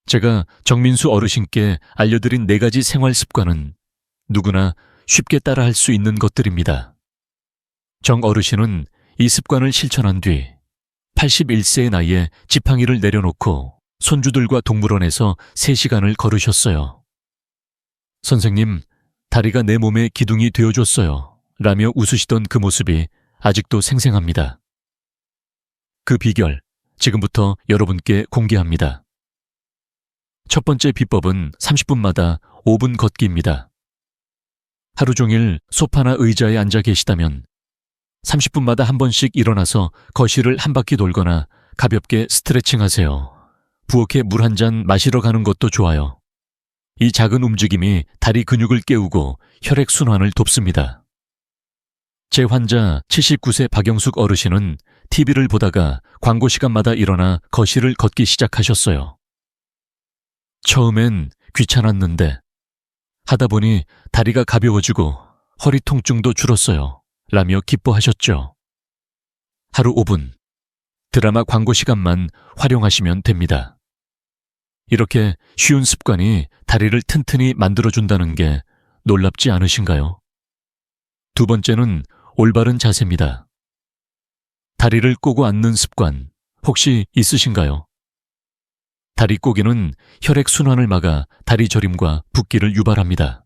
제가 정민수 어르신께 알려드린 4가지 생활 습관은 누구나 쉽게 따라할 수 있는 것들입니다. 정 어르신은 이 습관을 실천한 뒤 81세의 나이에 지팡이를 내려놓고 손주들과 동물원에서 3시간을 걸으셨어요. 선생님, 다리가 내 몸의 기둥이 되어줬어요. 라며 웃으시던 그 모습이 아직도 생생합니다. 그 비결, 지금부터 여러분께 공개합니다. 첫 번째 비법은 30분마다 5분 걷기입니다. 하루 종일 소파나 의자에 앉아 계시다면 30분마다 한 번씩 일어나서 거실을 한 바퀴 돌거나 가볍게 스트레칭 하세요. 부엌에 물 한 잔 마시러 가는 것도 좋아요. 이 작은 움직임이 다리 근육을 깨우고 혈액순환을 돕습니다. 제 환자 79세 박영숙 어르신은 TV를 보다가 광고 시간마다 일어나 거실을 걷기 시작하셨어요. 처음엔 귀찮았는데 하다 보니 다리가 가벼워지고 허리 통증도 줄었어요. 라며 기뻐하셨죠. 하루 5분. 드라마 광고 시간만 활용하시면 됩니다. 이렇게 쉬운 습관이 다리를 튼튼히 만들어준다는 게 놀랍지 않으신가요? 두 번째는 올바른 자세입니다. 다리를 꼬고 앉는 습관 혹시 있으신가요? 다리 꼬기는 혈액순환을 막아 다리 저림과 붓기를 유발합니다.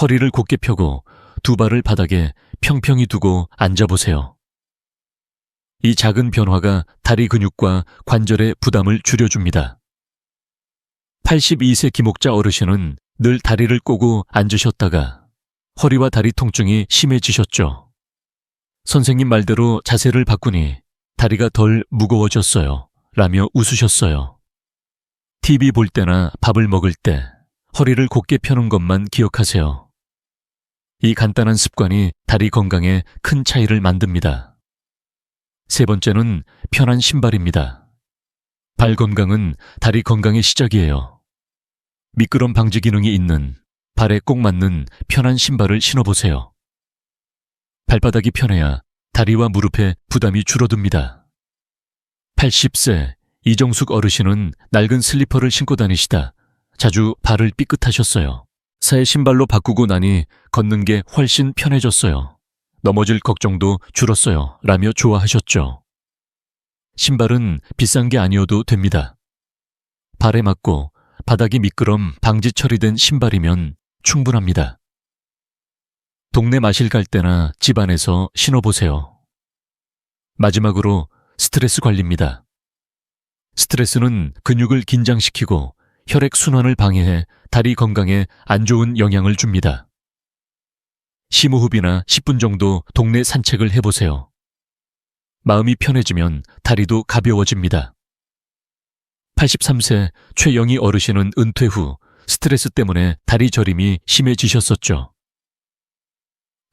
허리를 곧게 펴고 두 발을 바닥에 평평히 두고 앉아보세요. 이 작은 변화가 다리 근육과 관절의 부담을 줄여줍니다. 82세 김옥자 어르신은 늘 다리를 꼬고 앉으셨다가 허리와 다리 통증이 심해지셨죠. 선생님 말대로 자세를 바꾸니 다리가 덜 무거워졌어요. 라며 웃으셨어요. TV 볼 때나 밥을 먹을 때 허리를 곧게 펴는 것만 기억하세요. 이 간단한 습관이 다리 건강에 큰 차이를 만듭니다. 세 번째는 편한 신발입니다. 발 건강은 다리 건강의 시작이에요. 미끄럼 방지 기능이 있는 발에 꼭 맞는 편한 신발을 신어보세요. 발바닥이 편해야 다리와 무릎에 부담이 줄어듭니다. 80세 이정숙 어르신은 낡은 슬리퍼를 신고 다니시다 자주 발을 삐끗하셨어요. 새 신발로 바꾸고 나니 걷는 게 훨씬 편해졌어요. 넘어질 걱정도 줄었어요. 라며 좋아하셨죠. 신발은 비싼 게 아니어도 됩니다. 발에 맞고 바닥이 미끄럼 방지 처리된 신발이면 충분합니다. 동네 마실 갈 때나 집 안에서 신어보세요. 마지막으로 스트레스 관리입니다. 스트레스는 근육을 긴장시키고 혈액순환을 방해해 다리 건강에 안 좋은 영향을 줍니다. 심호흡이나 10분 정도 동네 산책을 해보세요. 마음이 편해지면 다리도 가벼워집니다. 83세 최영희 어르신은 은퇴 후 스트레스 때문에 다리 저림이 심해지셨었죠.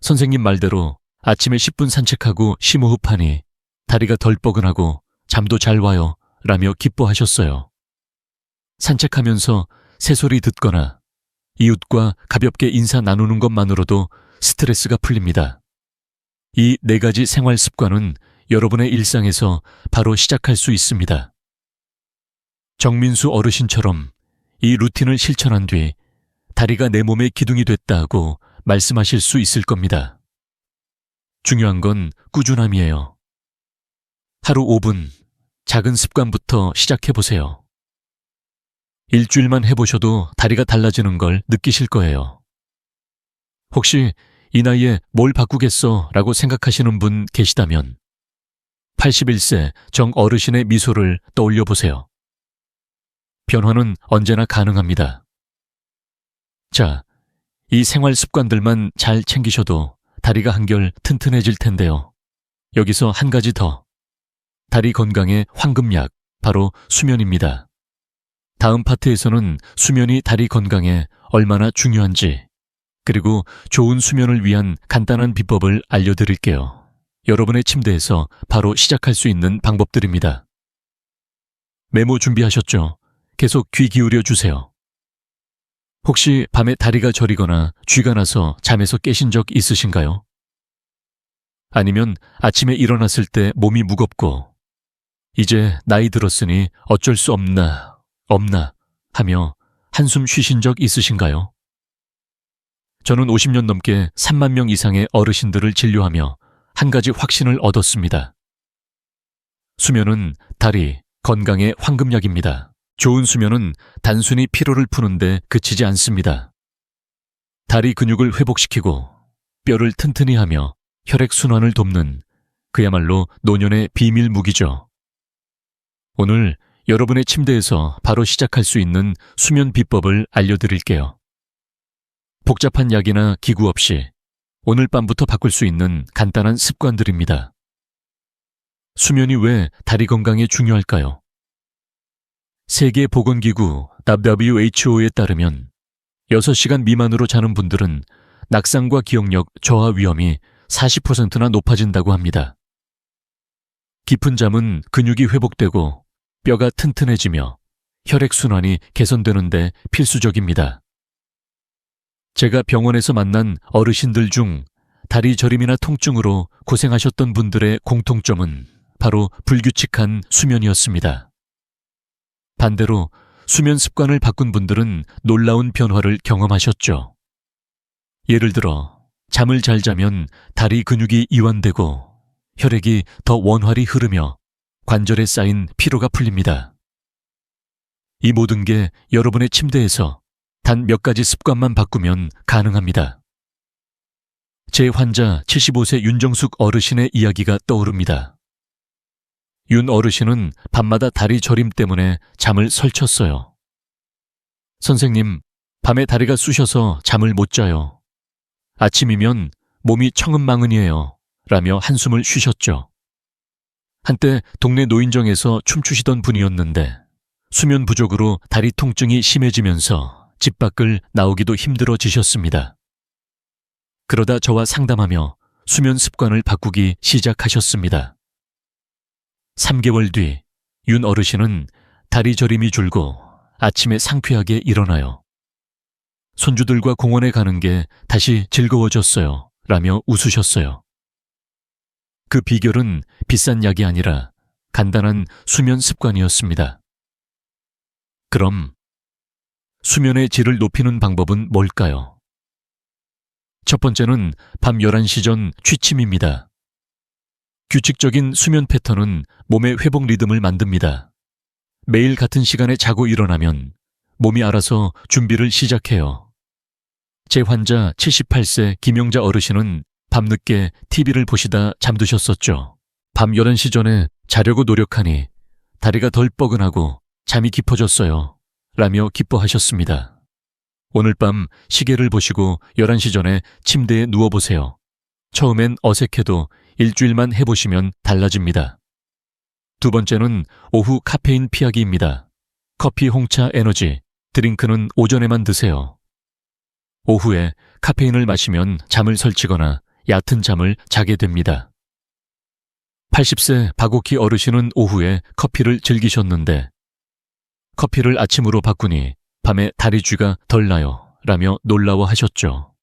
선생님 말대로 아침에 10분 산책하고 심호흡하니 다리가 덜 뻐근하고 잠도 잘 와요. 라며 기뻐하셨어요. 산책하면서 새소리 듣거나 이웃과 가볍게 인사 나누는 것만으로도 스트레스가 풀립니다. 이 4가지 생활 습관은 여러분의 일상에서 바로 시작할 수 있습니다. 정민수 어르신처럼 이 루틴을 실천한 뒤 다리가 내 몸의 기둥이 됐다고 말씀하실 수 있을 겁니다. 중요한 건 꾸준함이에요. 하루 5분 작은 습관부터 시작해보세요. 일주일만 해보셔도 다리가 달라지는 걸 느끼실 거예요. 혹시 이 나이에 뭘 바꾸겠어 라고 생각하시는 분 계시다면 81세 정 어르신의 미소를 떠올려 보세요. 변화는 언제나 가능합니다. 자, 이 생활 습관들만 잘 챙기셔도 다리가 한결 튼튼해질 텐데요. 여기서 한 가지 더. 다리 건강의 황금약, 바로 수면입니다. 다음 파트에서는 수면이 다리 건강에 얼마나 중요한지, 그리고 좋은 수면을 위한 간단한 비법을 알려드릴게요. 여러분의 침대에서 바로 시작할 수 있는 방법들입니다. 메모 준비하셨죠? 계속 귀 기울여 주세요. 혹시 밤에 다리가 저리거나 쥐가 나서 잠에서 깨신 적 있으신가요? 아니면 아침에 일어났을 때 몸이 무겁고 이제 나이 들었으니 어쩔 수 없나 하며 한숨 쉬신 적 있으신가요? 저는 50년 넘게 3만 명 이상의 어르신들을 진료하며 한 가지 확신을 얻었습니다. 수면은 다리 건강의 황금약입니다. 좋은 수면은 단순히 피로를 푸는데 그치지 않습니다. 다리 근육을 회복시키고 뼈를 튼튼히 하며 혈액순환을 돕는 그야말로 노년의 비밀 무기죠. 오늘 여러분의 침대에서 바로 시작할 수 있는 수면 비법을 알려드릴게요. 복잡한 약이나 기구 없이 오늘 밤부터 바꿀 수 있는 간단한 습관들입니다. 수면이 왜 다리 건강에 중요할까요? 세계보건기구 WHO에 따르면 6시간 미만으로 자는 분들은 낙상과 기억력 저하 위험이 40%나 높아진다고 합니다. 깊은 잠은 근육이 회복되고 뼈가 튼튼해지며 혈액순환이 개선되는 데 필수적입니다. 제가 병원에서 만난 어르신들 중 다리 저림이나 통증으로 고생하셨던 분들의 공통점은 바로 불규칙한 수면이었습니다. 반대로 수면 습관을 바꾼 분들은 놀라운 변화를 경험하셨죠. 예를 들어 잠을 잘 자면 다리 근육이 이완되고 혈액이 더 원활히 흐르며 관절에 쌓인 피로가 풀립니다. 이 모든 게 여러분의 침대에서 단 몇 가지 습관만 바꾸면 가능합니다. 제 환자 75세 윤정숙 어르신의 이야기가 떠오릅니다. 윤 어르신은 밤마다 다리 저림 때문에 잠을 설쳤어요. 선생님, 밤에 다리가 쑤셔서 잠을 못 자요. 아침이면 몸이 청은망은이에요. 라며 한숨을 쉬셨죠. 한때 동네 노인정에서 춤추시던 분이었는데 수면 부족으로 다리 통증이 심해지면서 집 밖을 나오기도 힘들어지셨습니다. 그러다 저와 상담하며 수면 습관을 바꾸기 시작하셨습니다. 3개월 뒤 윤 어르신은 다리 저림이 줄고 아침에 상쾌하게 일어나요. 손주들과 공원에 가는 게 다시 즐거워졌어요. 라며 웃으셨어요. 그 비결은 비싼 약이 아니라 간단한 수면 습관이었습니다. 그럼 수면의 질을 높이는 방법은 뭘까요? 첫 번째는 밤 11시 전 취침입니다. 규칙적인 수면 패턴은 몸의 회복 리듬을 만듭니다. 매일 같은 시간에 자고 일어나면 몸이 알아서 준비를 시작해요. 제 환자 78세 김영자 어르신은 밤늦게 TV를 보시다 잠드셨었죠. 밤 11시 전에 자려고 노력하니 다리가 덜 뻐근하고 잠이 깊어졌어요. 라며 기뻐하셨습니다. 오늘 밤 시계를 보시고 11시 전에 침대에 누워보세요. 처음엔 어색해도 일주일만 해보시면 달라집니다. 두 번째는 오후 카페인 피하기입니다. 커피, 홍차, 에너지, 드링크는 오전에만 드세요. 오후에 카페인을 마시면 잠을 설치거나 얕은 잠을 자게 됩니다. 80세 박옥희 어르신은 오후에 커피를 즐기셨는데 커피를 아침으로 바꾸니 밤에 다리 쥐가 덜 나요. 라며 놀라워하셨죠.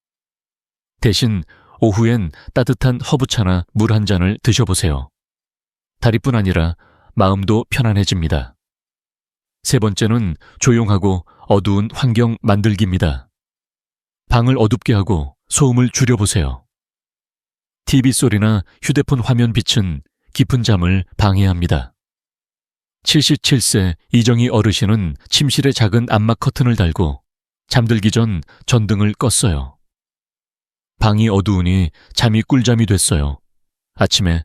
대신 오후엔 따뜻한 허브차나 물 한 잔을 드셔보세요. 다리뿐 아니라 마음도 편안해집니다. 세 번째는 조용하고 어두운 환경 만들기입니다. 방을 어둡게 하고 소음을 줄여보세요. TV 소리나 휴대폰 화면 빛은 깊은 잠을 방해합니다. 77세 이정희 어르신은 침실에 작은 암막 커튼을 달고 잠들기 전 전등을 껐어요. 방이 어두우니 잠이 꿀잠이 됐어요. 아침에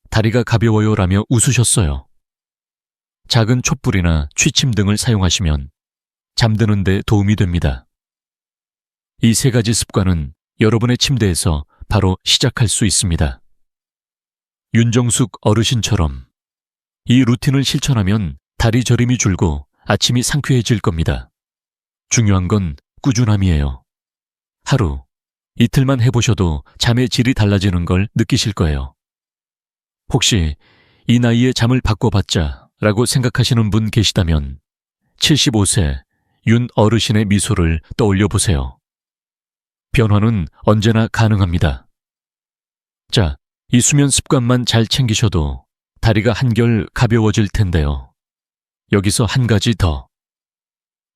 다리가 가벼워요라며 웃으셨어요. 작은 촛불이나 취침 등을 사용하시면 잠드는 데 도움이 됩니다. 이 세 가지 습관은 여러분의 침대에서 바로 시작할 수 있습니다. 윤정숙 어르신처럼 이 루틴을 실천하면 다리 저림이 줄고 아침이 상쾌해질 겁니다. 중요한 건 꾸준함이에요. 하루, 이틀만 해보셔도 잠의 질이 달라지는 걸 느끼실 거예요. 혹시 이 나이에 잠을 바꿔봤자 라고 생각하시는 분 계시다면 75세 윤 어르신의 미소를 떠올려 보세요. 변화는 언제나 가능합니다. 자, 이 수면 습관만 잘 챙기셔도 다리가 한결 가벼워질 텐데요. 여기서 한 가지 더.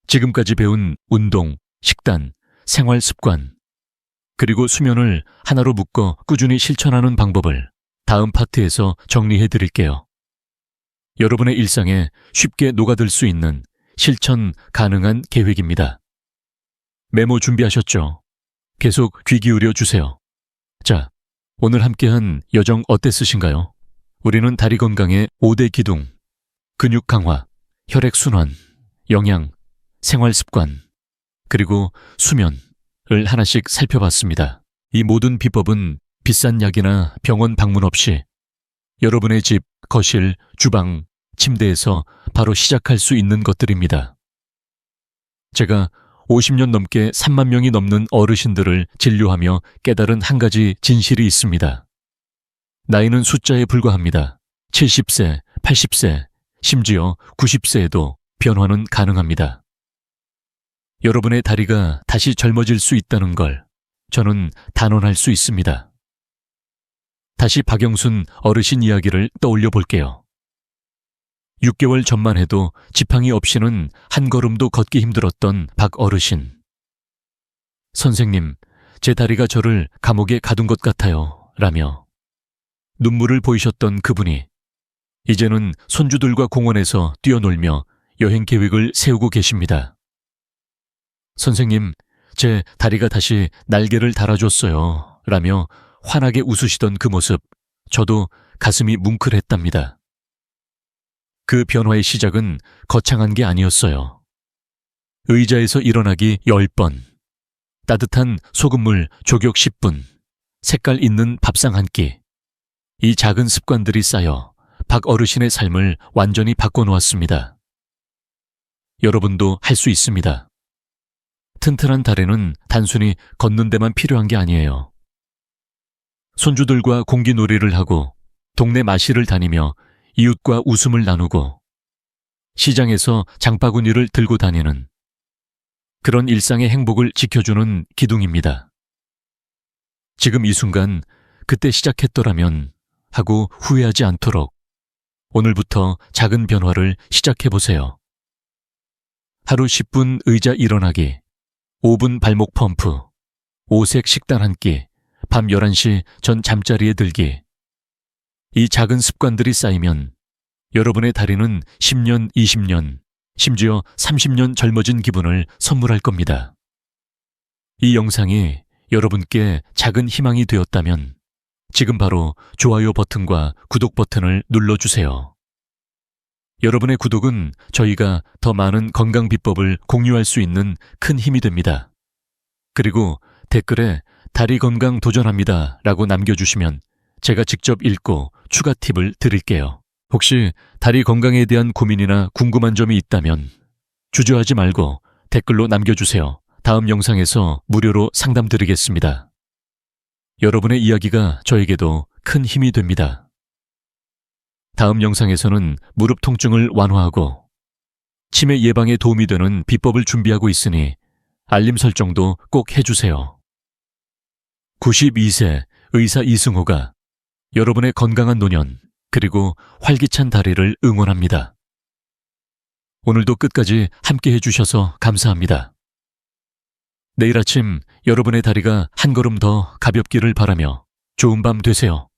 지금까지 배운 운동, 식단, 생활 습관, 그리고 수면을 하나로 묶어 꾸준히 실천하는 방법을 다음 파트에서 정리해 드릴게요. 여러분의 일상에 쉽게 녹아들 수 있는 실천 가능한 계획입니다. 메모 준비하셨죠? 계속 귀 기울여 주세요. 자, 오늘 함께한 여정 어땠으신가요? 우리는 다리 건강의 5대 기둥, 근육 강화, 혈액순환, 영양, 생활 습관, 그리고 수면을 하나씩 살펴봤습니다. 이 모든 비법은 비싼 약이나 병원 방문 없이 여러분의 집, 거실, 주방, 침대에서 바로 시작할 수 있는 것들입니다. 제가 50년 넘게 3만 명이 넘는 어르신들을 진료하며 깨달은 한 가지 진실이 있습니다. 나이는 숫자에 불과합니다. 70세, 80세, 심지어 90세에도 변화는 가능합니다. 여러분의 다리가 다시 젊어질 수 있다는 걸 저는 단언할 수 있습니다. 다시 박영순 어르신 이야기를 떠올려 볼게요. 6개월 전만 해도 지팡이 없이는 한 걸음도 걷기 힘들었던 박 어르신. 선생님, 제 다리가 저를 감옥에 가둔 것 같아요. 라며 눈물을 보이셨던 그분이 이제는 손주들과 공원에서 뛰어놀며 여행 계획을 세우고 계십니다. 선생님, 제 다리가 다시 날개를 달아줬어요. 라며 환하게 웃으시던 그 모습, 저도 가슴이 뭉클했답니다. 그 변화의 시작은 거창한 게 아니었어요. 의자에서 일어나기 10번, 따뜻한 소금물 조격 10분, 색깔 있는 밥상 한 끼. 이 작은 습관들이 쌓여 박 어르신의 삶을 완전히 바꿔놓았습니다. 여러분도 할 수 있습니다. 튼튼한 다리는 단순히 걷는 데만 필요한 게 아니에요. 손주들과 공기놀이를 하고 동네 마실을 다니며 이웃과 웃음을 나누고 시장에서 장바구니를 들고 다니는 그런 일상의 행복을 지켜주는 기둥입니다. 지금 이 순간 그때 시작했더라면 하고 후회하지 않도록 오늘부터 작은 변화를 시작해보세요. 하루 10분 의자 일어나기, 5분 발목 펌프, 오색 식단 한 끼, 밤 11시 전 잠자리에 들기. 이 작은 습관들이 쌓이면 여러분의 다리는 10년, 20년, 심지어 30년 젊어진 기분을 선물할 겁니다. 이 영상이 여러분께 작은 희망이 되었다면 지금 바로 좋아요 버튼과 구독 버튼을 눌러주세요. 여러분의 구독은 저희가 더 많은 건강 비법을 공유할 수 있는 큰 힘이 됩니다. 그리고 댓글에 다리 건강 도전합니다 라고 남겨주시면 제가 직접 읽고 추가 팁을 드릴게요. 혹시 다리 건강에 대한 고민이나 궁금한 점이 있다면 주저하지 말고 댓글로 남겨주세요. 다음 영상에서 무료로 상담 드리겠습니다. 여러분의 이야기가 저에게도 큰 힘이 됩니다. 다음 영상에서는 무릎 통증을 완화하고 치매 예방에 도움이 되는 비법을 준비하고 있으니 알림 설정도 꼭 해주세요. 92세 의사 이승호가 여러분의 건강한 노년 그리고 활기찬 다리를 응원합니다. 오늘도 끝까지 함께 해주셔서 감사합니다. 내일 아침 여러분의 다리가 한 걸음 더 가볍기를 바라며 좋은 밤 되세요.